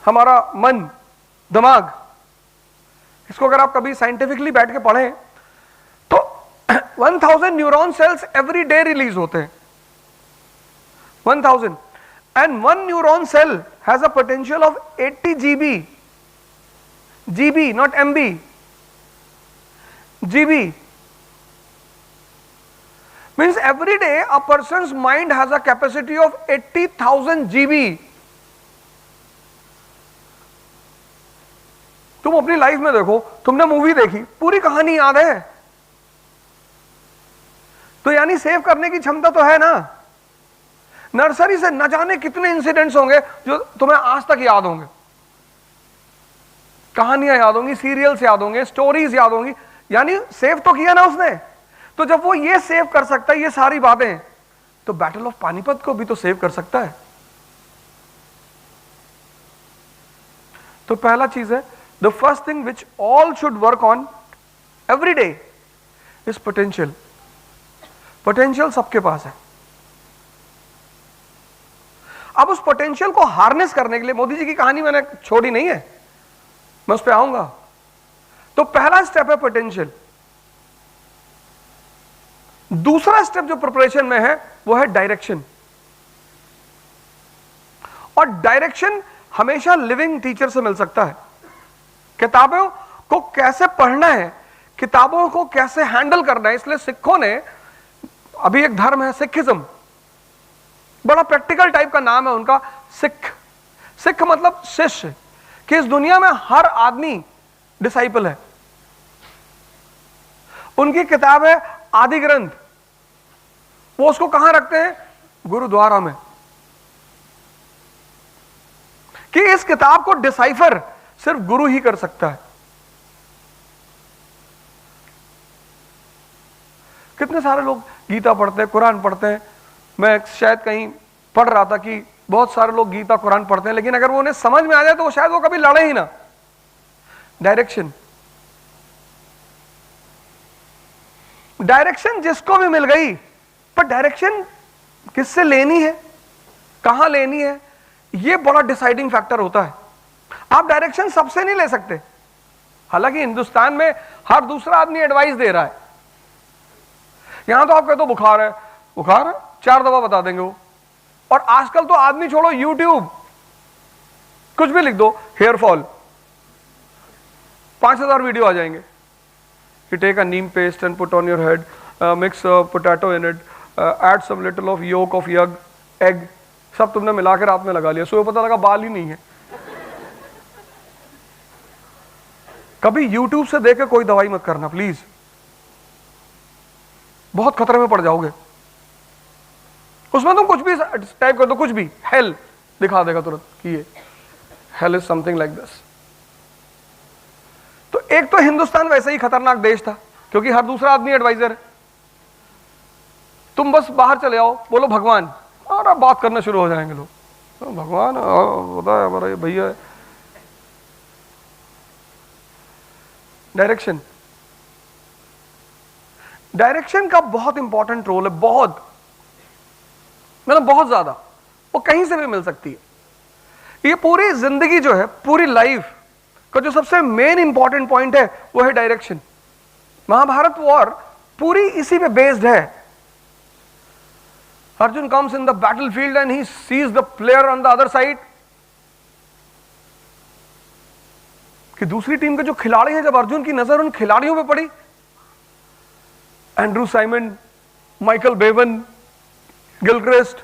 हमारा मन, दिमाग, इसको अगर आप कभी साइंटिफिकली बैठ के पढ़ें तो 1000 neuron cells every day release होते हैं, 1000, and one neuron cell has a potential of 80 GB, GB not MB, GB means every day a person's mind has a capacity of 80,000 GB. तुम अपनी लाइफ में देखो, तुमने मूवी देखी, पूरी कहानी याद है, तो यानी सेव करने की क्षमता तो है ना। नर्सरी से न जाने कितने इंसिडेंट्स होंगे जो तुम्हें आज तक याद होंगे, कहानियां याद होंगी, सीरियल्स याद होंगे, स्टोरीज याद होंगी, यानी सेव तो किया ना उसने। तो जब वो ये सेव कर सकता है ये सारी बातें, तो बैटल ऑफ पानीपत को भी तो सेव कर सकता है। तो पहला चीज है, the first thing which all should work on every day is potential. Potential सबके पास है। अब उस पोटेंशियल को हार्नेस करने के लिए, मोदी जी की कहानी मैंने छोड़ी नहीं है, मैं उस पर आऊंगा। तो पहला स्टेप है पोटेंशियल। दूसरा स्टेप जो प्रिपरेशन में है वो है डायरेक्शन। और डायरेक्शन हमेशा लिविंग टीचर से मिल सकता है। किताबों को कैसे पढ़ना है, किताबों को कैसे हैंडल करना है, इसलिए सिखों ने, अभी एक धर्म है सिखिज्म, बड़ा प्रैक्टिकल टाइप का नाम है उनका, सिख। सिख मतलब शिष्य, कि इस दुनिया में हर आदमी डिसाइपल है। उनकी किताब है आदि ग्रंथ, वो उसको कहां रखते हैं? गुरुद्वारा में। कि इस किताब को डिसाइफर सिर्फ गुरु ही कर सकता है। कितने सारे लोग गीता पढ़ते हैं, कुरान पढ़ते हैं। मैं शायद कहीं पढ़ रहा था कि बहुत सारे लोग गीता कुरान पढ़ते हैं, लेकिन अगर वो उन्हें समझ में आ जाए तो वो शायद वो कभी लड़े ही ना। डायरेक्शन, डायरेक्शन जिसको भी मिल गई, पर डायरेक्शन किससे लेनी है, कहां लेनी है, यह बड़ा डिसाइडिंग फैक्टर होता है। आप डायरेक्शन सबसे नहीं ले सकते। हालांकि हिंदुस्तान में हर दूसरा आदमी एडवाइस दे रहा है। यहां तो आप कहते हो बुखार है, बुखार है, 4 दवा बता देंगे वो। और आजकल तो आदमी छोड़ो, यूट्यूब कुछ भी लिख दो, हेयर फॉल, 5000 वीडियो आ जाएंगे। You take a neem paste and put on your head, mix a potato in it, add some little of yolk of egg, सब तुमने मिला के रात में लगा लिया, सुबह पता लगा बाल ही नहीं है। कभी YouTube से देख के कोई दवाई मत करना प्लीज, बहुत खतरे में पड़ जाओगे। उसमें तुम कुछ भी टाइप कर दो, कुछ भी, हेल दिखा देगा तुरंत कि ये hell is something like this. तो एक तो हिंदुस्तान वैसे ही खतरनाक देश था क्योंकि हर दूसरा आदमी एडवाइजर है। तुम बस बाहर चले आओ, बोलो भगवान, और बात करना शुरू हो जाएंगे लोग, तो भगवान होता है हमारा ये भैया है। डायरेक्शन, डायरेक्शन का बहुत इंपॉर्टेंट रोल है, बहुत, मतलब बहुत ज्यादा। वो कहीं से भी मिल सकती है। ये पूरी जिंदगी जो है, पूरी लाइफ का जो सबसे मेन इंपॉर्टेंट पॉइंट है वो है डायरेक्शन। महाभारत वॉर पूरी इसी पे बेस्ड है। Arjun comes in the battlefield and he sees the player on the other side, कि दूसरी टीम के जो खिलाड़ी हैं, जब अर्जुन की नजर उन खिलाड़ियों पे पड़ी, Andrew Simon, Michael Bevan, Gilchrist,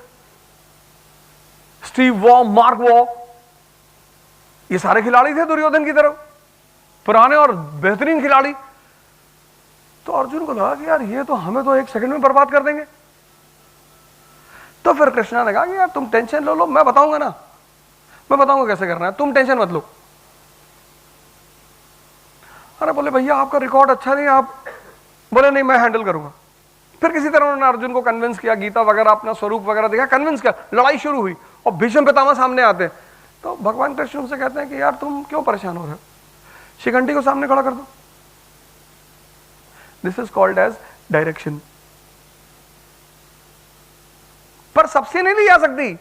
Steve Waugh, mark Waugh, ये सारे खिलाड़ी थे दुर्योधन की तरफ, पुराने और बेहतरीन खिलाड़ी। तो अर्जुन को लगा कि यार ये तो हमें तो 1 सेकंड में बर्बाद कर देंगे। तो फिर कृष्णा ने कहा कि यार तुम टेंशन लो, मैं बताऊंगा ना, मैं बताऊंगा कैसे करना है, तुम टेंशन मत लो। अरे बोले भैया आपका रिकॉर्ड अच्छा नहीं, आप बोले नहीं मैं हैंडल करूंगा। फिर किसी तरह उन्होंने अर्जुन को कन्विंस किया, गीता वगैरह अपना स्वरूप वगैरह देखा, कन्विंस किया, लड़ाई शुरू हुई और भीष्म पितामह सामने आते हैं। तो भगवान कृष्ण उनसे कहते हैं कि यार तुम क्यों परेशान हो रहे हो, शिखंडी को सामने खड़ा कर दो। This is called as direction. पर सबसे नहीं ली जा सकती,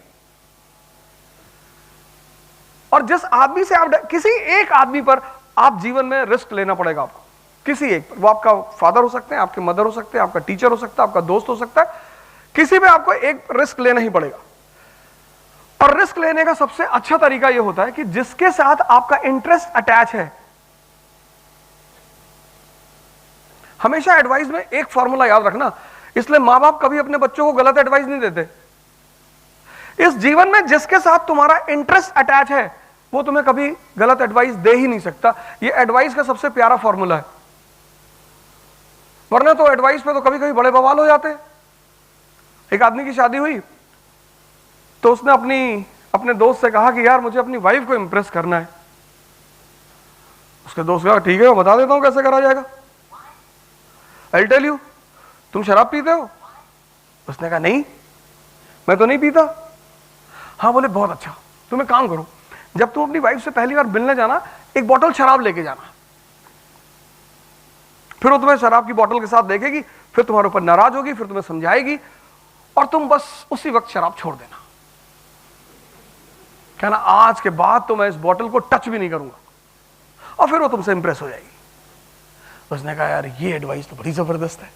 और जिस आदमी से आप, किसी एक आदमी पर आप जीवन में रिस्क लेना पड़ेगा आपको, किसी एक पर। वो आपका फादर हो सकते हैं, आपके मदर हो सकते हैं, आपका टीचर हो सकता है, आपका दोस्त हो सकता है, किसी पे आपको एक रिस्क लेना ही पड़ेगा। और रिस्क लेने का सबसे अच्छा तरीका यह होता है कि जिसके साथ आपका इंटरेस्ट अटैच है। हमेशा एडवाइस में एक फॉर्मूला याद रखना, इसलिए मां बाप कभी अपने बच्चों को गलत एडवाइस नहीं देते। इस जीवन में जिसके साथ तुम्हारा इंटरेस्ट अटैच है वो तुम्हें कभी गलत एडवाइस दे ही नहीं सकता। ये एडवाइस का सबसे प्यारा फॉर्मूला है। वरना तो एडवाइस पे तो कभी कभी बड़े बवाल हो जाते हैं। एक आदमी की शादी हुई तो उसने अपने दोस्त से कहा कि यार मुझे अपनी वाइफ को इंप्रेस करना है। उसके दोस्त कहा ठीक है मैं बता देता हूं कैसे करा जाएगा, आई टेल यू। तुम शराब पीते हो? उसने कहा नहीं मैं तो नहीं पीता। हाँ बोले बहुत अच्छा, तुम एक काम करो, जब तुम अपनी वाइफ से पहली बार मिलने जाना एक बोतल शराब लेके जाना। फिर वो तुम्हें शराब की बोतल के साथ देखेगी, फिर तुम्हारे ऊपर नाराज होगी, फिर तुम्हें समझाएगी और तुम बस उसी वक्त शराब छोड़ देना। कहना आज के बाद तो मैं इस बोतल को टच भी नहीं करूंगा, और फिर वो तुमसे इंप्रेस हो जाएगी। उसने कहा यार ये एडवाइस तो बड़ी जबरदस्त है।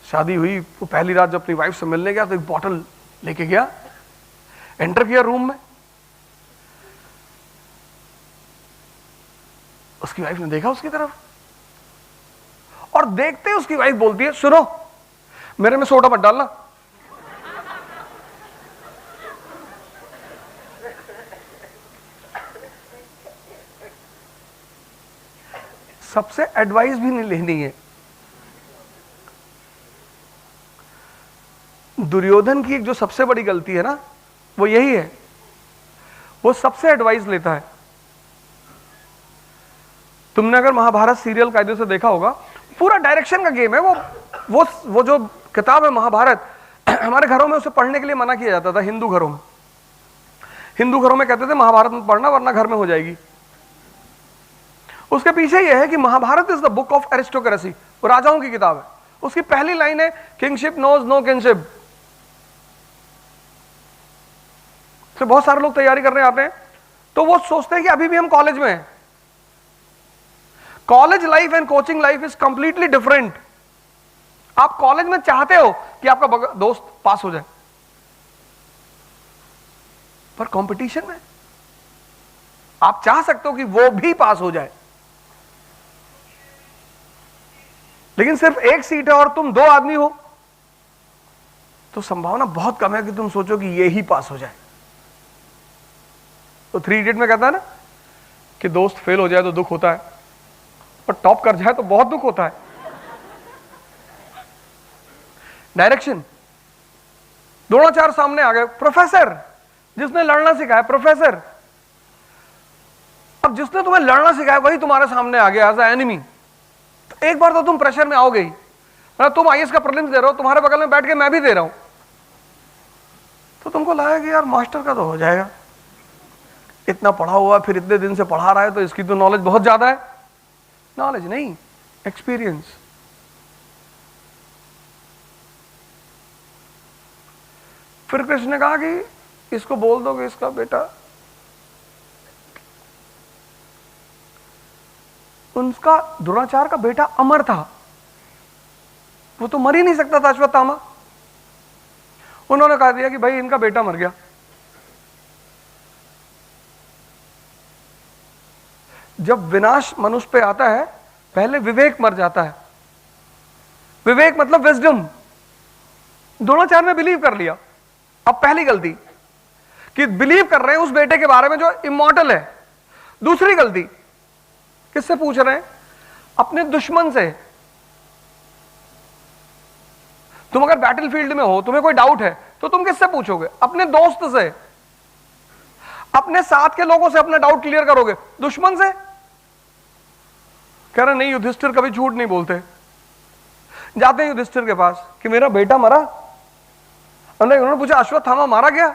शादी हुई, वो पहली रात जब अपनी वाइफ से मिलने गया तो एक बोतल लेके गया, एंटर किया रूम में। उसकी वाइफ ने देखा उसकी तरफ, और देखते ही उसकी वाइफ बोलती है सुनो मेरे में सोडा मत डालना। सबसे एडवाइस भी नहीं लेनी है। दुर्योधन की एक जो सबसे बड़ी गलती है ना वो यही है, वो सबसे एडवाइस लेता है। तुमने अगर महाभारत सीरियल कायदे से देखा होगा, पूरा डायरेक्शन का गेम है वो जो किताब है महाभारत, हमारे घरों में उसे पढ़ने के लिए मना किया जाता था। हिंदू घरों में कहते थे महाभारत मत पढ़ना वरना घर में हो जाएगी। उसके पीछे यह है कि Mahabharata is the book of aristocracy, वो राजाओं की किताब है। उसकी पहली लाइन है किंगशिप नोज नो किंगशिप। तो बहुत सारे लोग तैयारी करने आते हैं तो वो सोचते हैं कि अभी भी हम कॉलेज में हैं। College life and coaching life is completely different. आप कॉलेज में चाहते हो कि आपका दोस्त पास हो जाए, पर कंपटीशन में आप चाह सकते हो कि वो भी पास हो जाए, लेकिन सिर्फ एक सीट है और तुम दो आदमी हो, तो संभावना बहुत कम है कि तुम सोचो कि ये ही पास हो जाए। तो 3 इडियट में कहता है ना कि दोस्त फेल हो जाए तो दुख होता है, और टॉप कर जाए तो बहुत दुख होता है। डायरेक्शन, द्रोणाचार्य सामने आ गए, प्रोफेसर जिसने लड़ना सिखाया, प्रोफेसर। अब जिसने तुम्हें लड़ना सिखाया वही तुम्हारे सामने आ गया एज ए एनिमी, तो एक बार तो तुम प्रेशर में आओगे ही। मतलब तुम आईएएस का प्रीलिम्स दे रहे हो, तुम्हारे बगल में बैठ के मैं भी दे रहा हूं, तो तुमको लगा कि यार मास्टर का तो हो जाएगा, इतना पढ़ा हुआ फिर इतने दिन से पढ़ा रहा है तो इसकी तो नॉलेज बहुत ज्यादा है। नॉलेज नहीं, एक्सपीरियंस। फिर कृष्ण ने कहा कि इसको बोल दो कि इसका बेटा, उनका द्रोणाचार्य का बेटा अमर था, वो तो मर ही नहीं सकता था अश्वत्थामा। उन्होंने कहा दिया कि भाई इनका बेटा मर गया। जब विनाश मनुष्य पे आता है पहले विवेक मर जाता है। विवेक मतलब विजडम। द्रोणाचार्य ने बिलीव कर लिया। अब पहली गलती कि बिलीव कर रहे हैं उस बेटे के बारे में जो इमॉर्टल है। दूसरी गलती किससे पूछ रहे हैं? अपने दुश्मन से। तुम अगर बैटलफील्ड में हो, तुम्हें कोई डाउट है तो तुम किससे पूछोगे? अपने दोस्त से, अपने साथ के लोगों से अपना डाउट क्लियर करोगे। दुश्मन से कह रहे नहीं, युधिष्ठिर कभी झूठ नहीं बोलते। जाते हैं युधिष्ठिर के पास कि मेरा बेटा मरा। उन्होंने पूछा अश्वत्थामा मारा गया?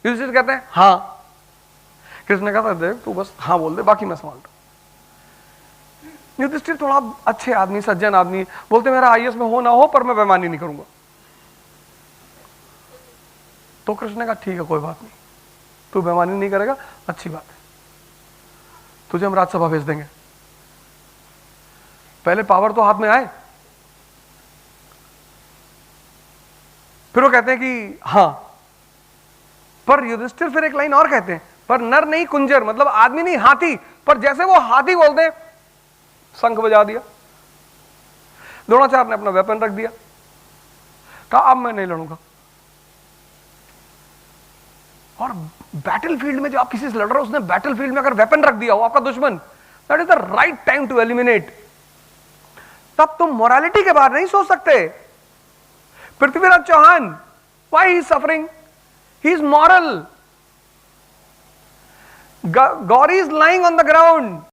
युधिष्ठिर कहते हैं हाँ। कृष्ण ने कहा देख तू बस हाँ बोल दे, बाकी मैं संभाल लूं। युधिष्ठिर थोड़ा अच्छे आदमी, सज्जन आदमी, बोलते मेरा आईएएस में हो ना हो पर मैं बेईमानी नहीं करूंगा। तो कृष्ण ने कहा ठीक है कोई बात नहीं। तू बेईमानी नहीं करेगा, अच्छी बात है, तुझे हम राज्यसभा भेज देंगे। पहले पावर तो हाथ में आए, फिर वो कहते हैं कि हां, पर युधिष्ठिर फिर एक लाइन और कहते हैं, पर नर नहीं कुंजर, मतलब आदमी नहीं हाथी, पर जैसे वो हाथी बोलते हैं शंख बजा दिया। द्रोणाचार्य ने अपना वेपन रख दिया, कहा अब मैं नहीं लड़ूंगा। और बैटलफील्ड में जो आप किसी से लड़ रहे हो, उसने बैटलफील्ड में अगर वेपन रख दिया हो आपका दुश्मन, that is the right time to eliminate. तब तुम मोरालिटी के बाहर नहीं सोच सकते। Prithviraj Chauhan, why he is suffering? He is moral. Gauri is lying on the ground.